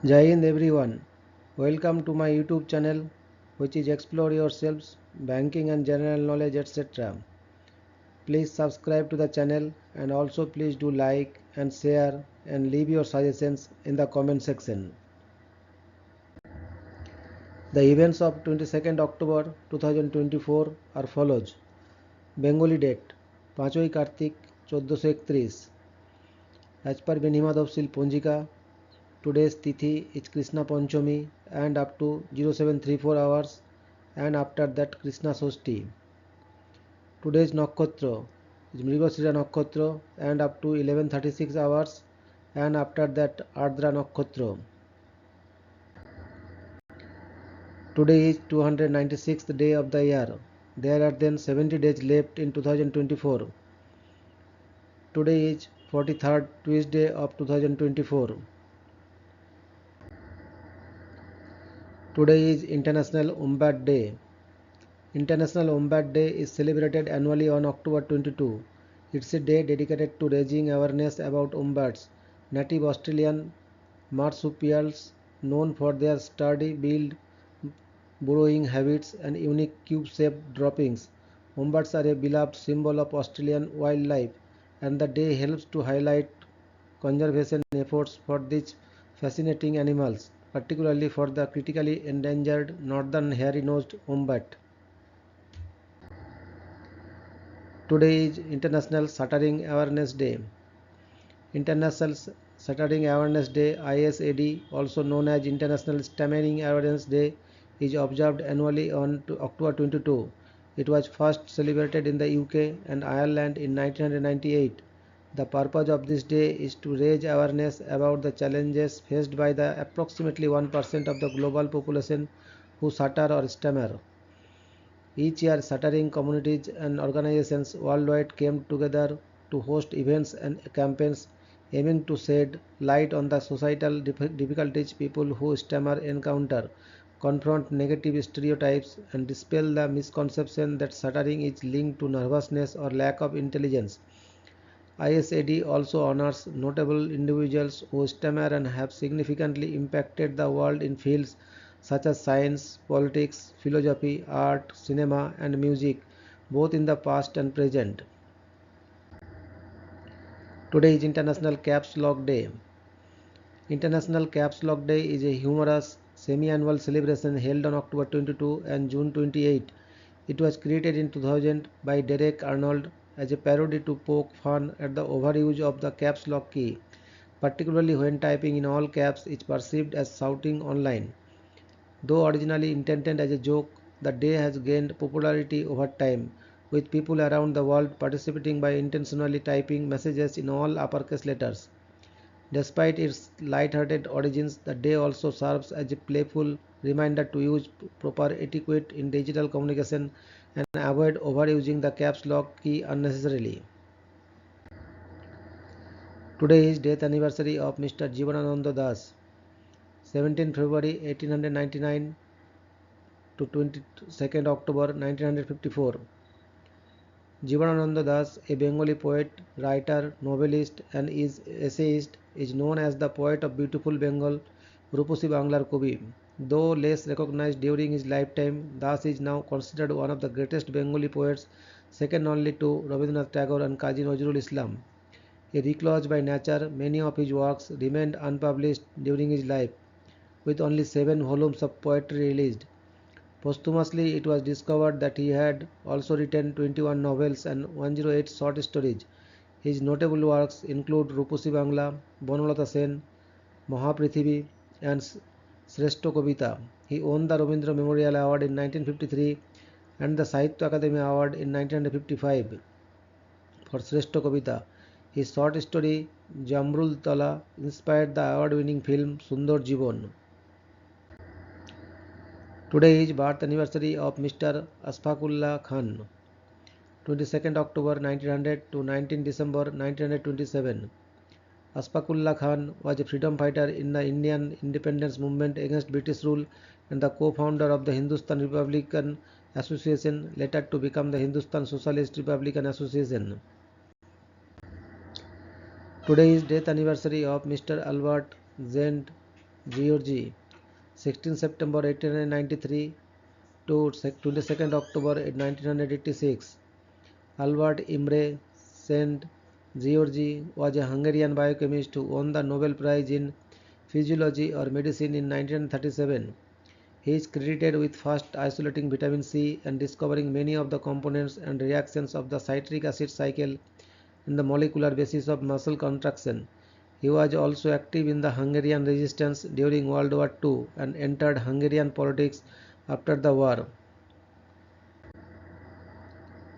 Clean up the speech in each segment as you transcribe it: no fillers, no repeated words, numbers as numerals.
Jai Hind everyone. Welcome to my YouTube channel, which is Explore Yourselves, Banking and General Knowledge, etc. Please subscribe to the channel and also please do like and share and leave your suggestions in the comment section. The events of 22nd October 2024 are follows. Bengali date 5ই Kartik 1431. As per Benhima Tafsil Ponjika, today's Tithi is Krishna Panchami and up to 0734 hours, and after that Krishna Soshti. Today's Nakhotra is Mrigashira Nakhotra and up to 11:36 hours, and after that Ardra Nakhotra. Today is 296th day of the year. There are then 70 days left in 2024. Today is 43rd Tuesday of 2024. Today is International Wombat Day. International Wombat Day is celebrated annually on October 22. It's a day dedicated to raising awareness about wombats, native Australian marsupials known for their sturdy build, burrowing habits, and unique cube-shaped droppings. Wombats are a beloved symbol of Australian wildlife, and the day helps to highlight conservation efforts for these fascinating animals, particularly for the critically endangered northern hairy-nosed wombat. Today is International Stuttering Awareness Day. International Stuttering Awareness Day (ISAD), also known as International Stammering Awareness Day, is observed annually on October 22. It was first celebrated in the UK and Ireland in 1998. The purpose of this day is to raise awareness about the challenges faced by the approximately 1% of the global population who stutter or stammer. Each year, stuttering communities and organizations worldwide came together to host events and campaigns aiming to shed light on the societal difficulties people who stammer encounter, confront negative stereotypes, and dispel the misconception that stuttering is linked to nervousness or lack of intelligence. ISAD also honors notable individuals who stammer and have significantly impacted the world in fields such as science, politics, philosophy, art, cinema, and music, both in the past and present. Today is International Caps Lock Day. International Caps Lock Day is a humorous semi-annual celebration held on October 22 and June 28. It was created in 2000 by Derek Arnold as a parody to poke fun at the overuse of the caps lock key, particularly when typing in all caps is perceived as shouting online. Though originally intended as a joke, the day has gained popularity over time, with people around the world participating by intentionally typing messages in all uppercase letters. Despite its light-hearted origins, the day also serves as a playful reminder to use proper etiquette in digital communication and avoid overusing the caps lock key unnecessarily. Today is death anniversary of Mr. Jivanananda Das, 17 February 1899 to 22nd October 1954. Jivanananda Das, a Bengali poet, writer, novelist, and essayist, is known as the poet of beautiful Bengal, Ruposi Banglar Kobi. Though less recognized during his lifetime, Das is now considered one of the greatest Bengali poets, second only to Rabindranath Tagore and Kazi Nazrul Islam. A recluse by nature, many of his works remained unpublished during his life, with only 7 volumes of poetry released. Posthumously, it was discovered that he had also written 21 novels and 108 short stories. His notable works include Ruposi Bangla, Bonalata Sen, Mahaprithibhi, and Sreshto Kavita. He won the Rabindra Memorial Award in 1953 and the Sahitya Akademi Award in 1955 for Sreshto Kavita. His short story Jamrul Tala inspired the award-winning film Sundar Jivan. Today is birth anniversary of Mr. Ashfaqullah Khan, 22nd October 1900 to 19 December 1927. Ashfaqullah Khan was a freedom fighter in the Indian independence movement against British rule and the co-founder of the Hindustan Republican Association, later to become the Hindustan Socialist Republican Association. Today is death anniversary of Mr. Albert Zend, Georgy. 16 September 1893 to 22nd October 1986. Albert Imre St. Georgi was a Hungarian biochemist who won the Nobel Prize in Physiology or Medicine in 1937. He is credited with first isolating vitamin C and discovering many of the components and reactions of the citric acid cycle and the molecular basis of muscle contraction. He was also active in the Hungarian resistance during World War II and entered Hungarian politics after the war.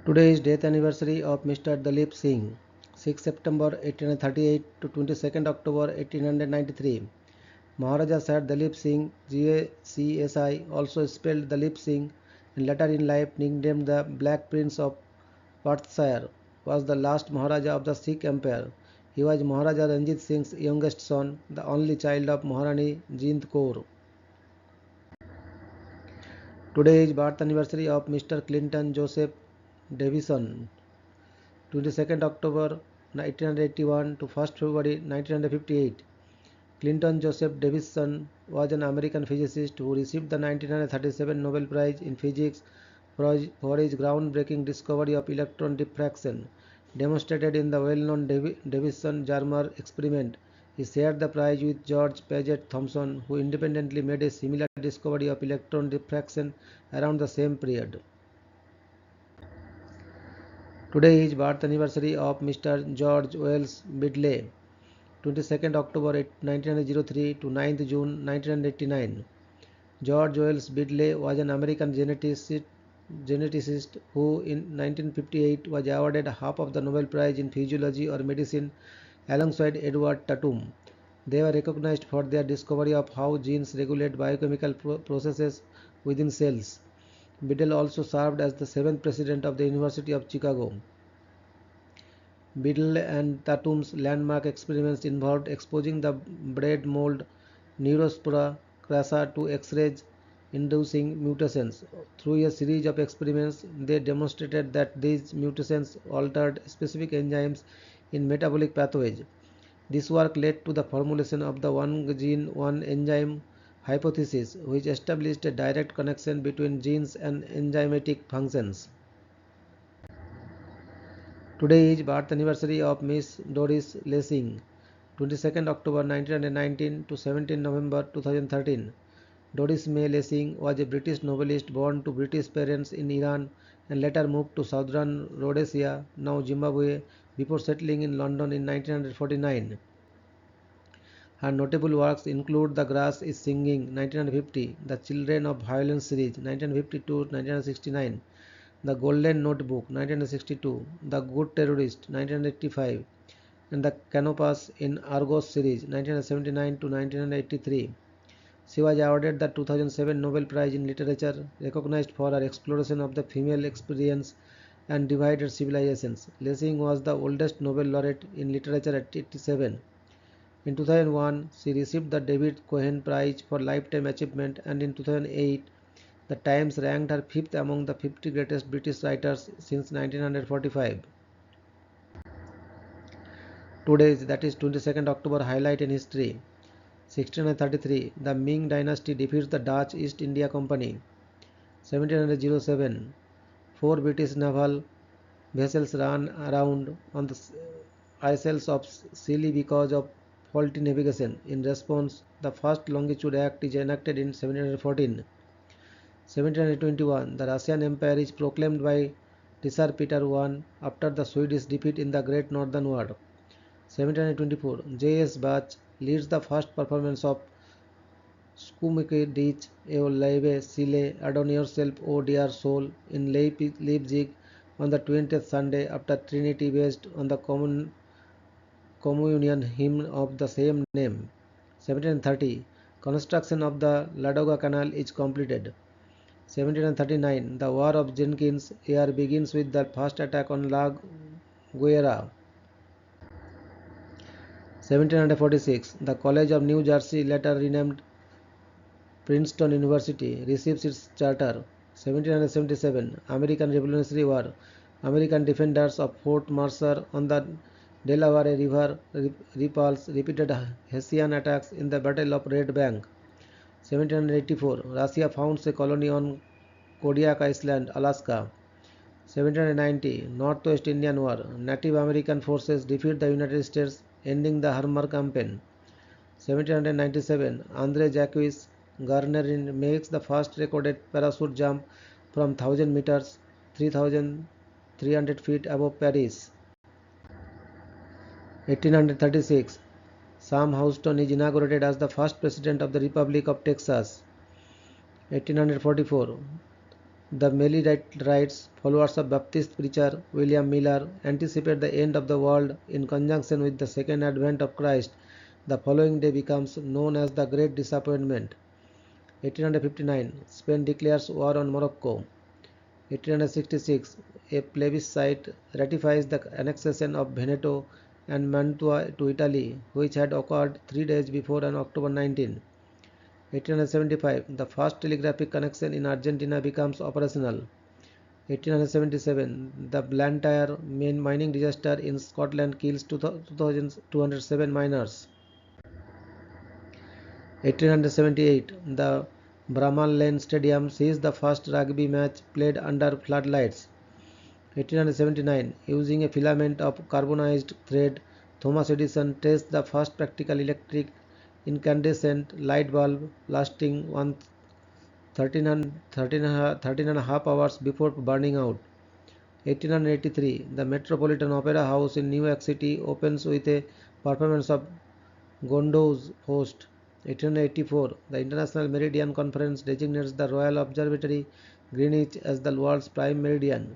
Today is death anniversary of Mr. Dalip Singh, 6 September 1838 to 22nd October 1893. Maharaja Sir Dalip Singh, GACSI, also spelled Dalip Singh, and later in life nicknamed the Black Prince of Perthshire, was the last Maharaja of the Sikh Empire. He was Maharaja Ranjit Singh's youngest son, the only child of Maharani Jind Kaur. Today is birth anniversary of Mr. Clinton Joseph Davison, 22nd October 1981 to 1st February 1958. Clinton Joseph Davison was an American physicist who received the 1937 Nobel Prize in Physics for his groundbreaking discovery of electron diffraction, demonstrated in the well-known Davison-Germer experiment. He shared the prize with George Paget Thomson, who independently made a similar discovery of electron diffraction around the same period. Today is birth anniversary of Mr. George Wells Bidley, 22nd October 1903 to 9th June 1989. George Wells Bidley was an American geneticist who in 1958 was awarded half of the Nobel Prize in Physiology or Medicine alongside Edward Tatum. They were recognized for their discovery of how genes regulate biochemical processes within cells. Biddle also served as the 7th president of the University of Chicago. Biddle and Tatum's landmark experiments involved exposing the bread mold Neurospora crassa to X-rays inducing mutations. Through a series of experiments, they demonstrated that these mutations altered specific enzymes in metabolic pathways. This work led to the formulation of the one gene, one enzyme hypothesis, which established a direct connection between genes and enzymatic functions. Today is birth anniversary of Miss Doris Lessing, 22nd October 1919 to 17 November 2013. Doris May Lessing was a British novelist born to British parents in Iran and later moved to southern Rhodesia, now Zimbabwe, before settling in London in 1949. Her notable works include The Grass is Singing, 1950, The Children of Violence series, 1952-1969, The Golden Notebook, 1962, The Good Terrorist, 1985, and The Canopus in Argos series, 1979-1983. She was awarded the 2007 Nobel Prize in Literature, recognized for her exploration of the female experience and divided civilizations. Lessing was the oldest Nobel laureate in literature at 87. In 2001, she received the David Cohen Prize for Lifetime Achievement, and in 2008, the Times ranked her 5th among the 50 greatest British writers since 1945. Today's, that is 22nd October, highlight in history. 1633, the Ming dynasty defeats the Dutch East India Company. 1707, 4 British naval vessels ran around on the isles of Scilly because of faulty navigation. In response, the first Longitude Act is enacted in 1714. 1721, the Russian Empire is proclaimed by Tsar Peter I after the Swedish defeat in the Great Northern War. 1724, J.S. Bach leads the first performance of Skumike Dich Eu Lebe Sile Adorn Yourself, O Dear Soul in Leipzig on the 20th Sunday after Trinity based on the communion hymn of the same name. 1730, construction of the Ladoga Canal is completed. 1739, the War of Jenkins' Ear begins with the first attack on La Guera. 1746, the College of New Jersey, later renamed Princeton University, receives its charter. 1777, American Revolutionary War. American defenders of Fort Mercer on the Delaware River repulsed repeated Hessian attacks in the Battle of Red Bank. 1784, Russia founds a colony on Kodiak Island, Alaska. 1790, Northwest Indian War. Native American forces defeat the United States, ending the Harmer Campaign. 1797, Andre Jacques Garner makes the first recorded parachute jump from 1000 meters, 3300 feet above Paris. 1836, Sam Houston is inaugurated as the first president of the Republic of Texas. 1844, the Millerites, followers of Baptist preacher William Miller, anticipate the end of the world in conjunction with the second advent of Christ. The following day becomes known as the Great Disappointment. 1859, Spain declares war on Morocco. 1866, a plebiscite ratifies the annexation of Veneto and Mantua to Italy, which had occurred 3 days before on October 19. 1875, the first telegraphic connection in Argentina becomes operational. 1877, the Blantyre mining disaster in Scotland kills 2,207 miners. 1878, the Bramall Lane Stadium sees the first rugby match played under floodlights. 1879, using a filament of carbonized thread, Thomas Edison tests the first practical electric incandescent light bulb lasting 13 and a half hours before burning out. 1883, the Metropolitan Opera House in New York City opens with a performance of Gondo's Host. 1884, the International Meridian Conference designates the Royal Observatory Greenwich as the world's prime meridian.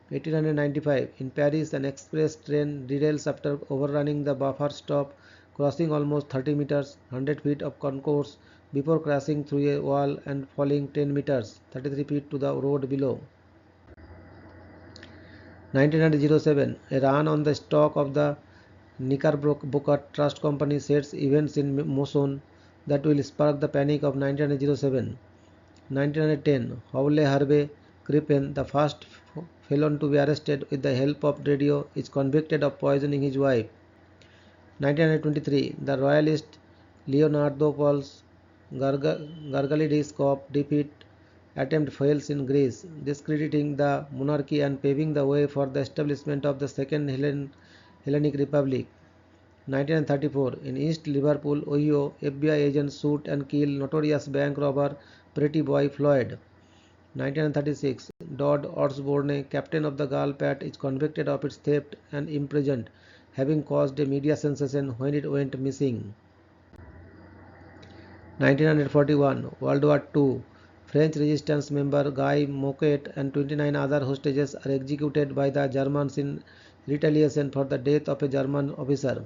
1895, in Paris, an express train derails after overrunning the buffer stop, crossing almost 30 meters, 100 feet of concourse before crashing through a wall and falling 10 meters, 33 feet to the road below. 1907, a run on the stock of the Knickerbocker Trust Company sets events in motion that will spark the panic of 1907. 1910, Hawley Harvey Crippen, the first felon to be arrested with the help of radio, is convicted of poisoning his wife. 1923, the royalist Leonardopoulos Gargalidis coup defeat attempt fails in Greece, discrediting the monarchy and paving the way for the establishment of the Second Hellenic Republic. 1934, in East Liverpool, Ohio, FBI agents shoot and kill notorious bank robber Pretty Boy Floyd. 1936, Dodd Osborne, captain of the Gulpat, is convicted of its theft and imprisoned, having caused a media sensation when it went missing. 1941, World War II, French resistance member Guy Mouquet and 29 other hostages are executed by the Germans in retaliation for the death of a German officer.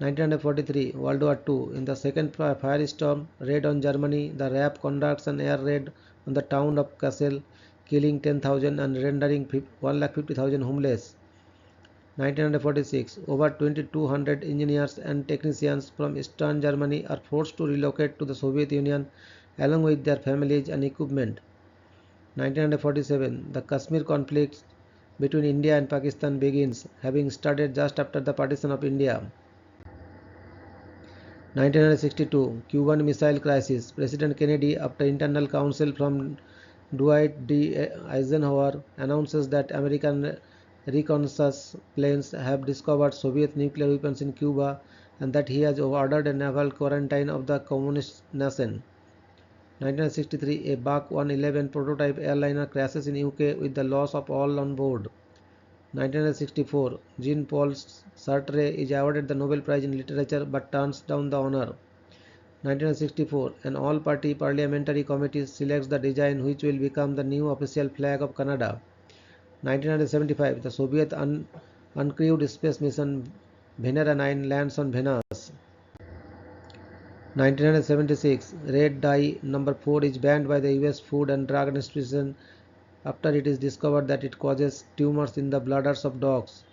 1943, World War II, in the second firestorm raid on Germany, the RAF conducts an air raid on the town of Kassel, killing 10,000 and rendering 150,000 homeless. 1946, over 2,200 engineers and technicians from Eastern Germany are forced to relocate to the Soviet Union along with their families and equipment. 1947, the Kashmir conflict between India and Pakistan begins, having started just after the partition of India. 1962, Cuban Missile Crisis. President Kennedy, after internal counsel from Dwight D. Eisenhower, announces that American reconnaissance planes have discovered Soviet nuclear weapons in Cuba and that he has ordered a naval quarantine of the communist nation. 1963, a Bach 111 prototype airliner crashes in UK with the loss of all on board. 1964, Jean-Paul Sartre is awarded the Nobel Prize in Literature but turns down the honor. 1964, an all-party parliamentary committee selects the design which will become the new official flag of Canada. 1975, the Soviet uncrewed space mission Venera 9 lands on Venus. 1976, red dye number 4 is banned by the US Food and Drug Administration after it is discovered that it causes tumors in the bladders of dogs.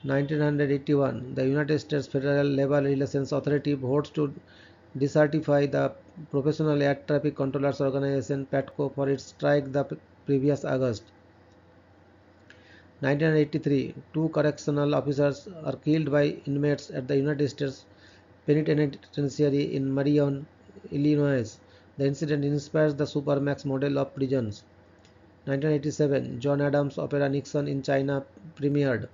1981, the United States Federal Labor Relations Authority votes to decertify the Professional Air Traffic Controllers Organization (PATCO) for its strike the previous August. 1983, two correctional officers are killed by inmates at the United States Penitentiary in Marion, Illinois. The incident inspires the Supermax model of prisons. 1987, John Adams' opera Nixon in China premiered.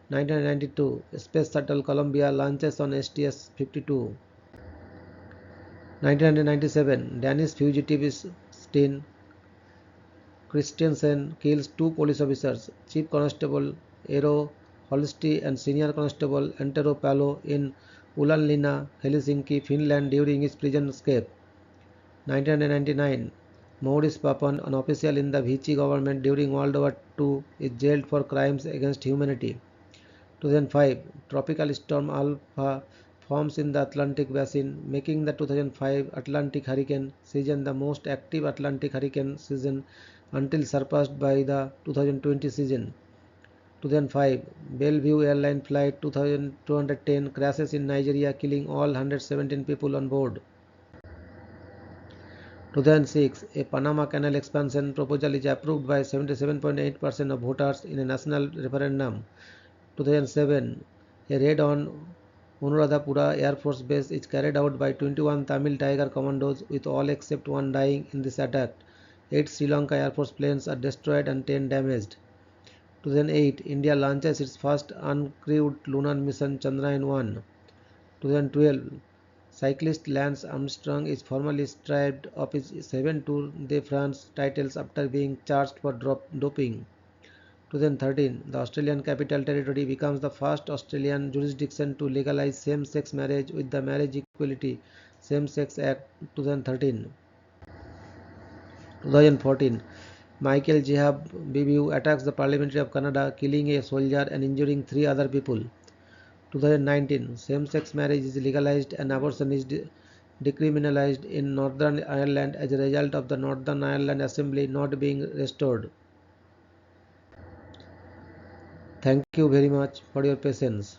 1992, Space Shuttle Columbia launches on STS-52. 1997, Danish fugitive Sten Christiansen kills two police officers, Chief Constable Eero Holsti and Senior Constable Antero Palo in Ullanlinna, Helsinki, Finland during his prison escape. 1999, Maurice Papon, an official in the Vichy government during World War II, is jailed for crimes against humanity. 2005, Tropical Storm Alpha forms in the Atlantic Basin, making the 2005 Atlantic hurricane season the most active Atlantic hurricane season until surpassed by the 2020 season. 2005, Bellevue Airline Flight 2210 crashes in Nigeria, killing all 117 people on board. 2006, a Panama Canal expansion proposal is approved by 77.8% of voters in a national referendum. 2007, a raid on Anuradhapura Air Force Base is carried out by 21 Tamil Tiger commandos, with all except one dying in this attack. 8 Sri Lanka Air Force planes are destroyed and 10 damaged. 2008, India launches its first uncrewed lunar mission Chandrayaan-1. 2012, cyclist Lance Armstrong is formally stripped of his 7 Tour de France titles after being charged for doping. 2013, the Australian Capital Territory becomes the first Australian jurisdiction to legalize same-sex marriage with the Marriage Equality Same-Sex Act 2013. 2014, Michael Jehab Bibiu attacks the Parliament of Canada, killing a soldier and injuring 3 other people. 2019, same-sex marriage is legalized and abortion is decriminalized in Northern Ireland as a result of the Northern Ireland Assembly not being restored. Thank you very much for your patience.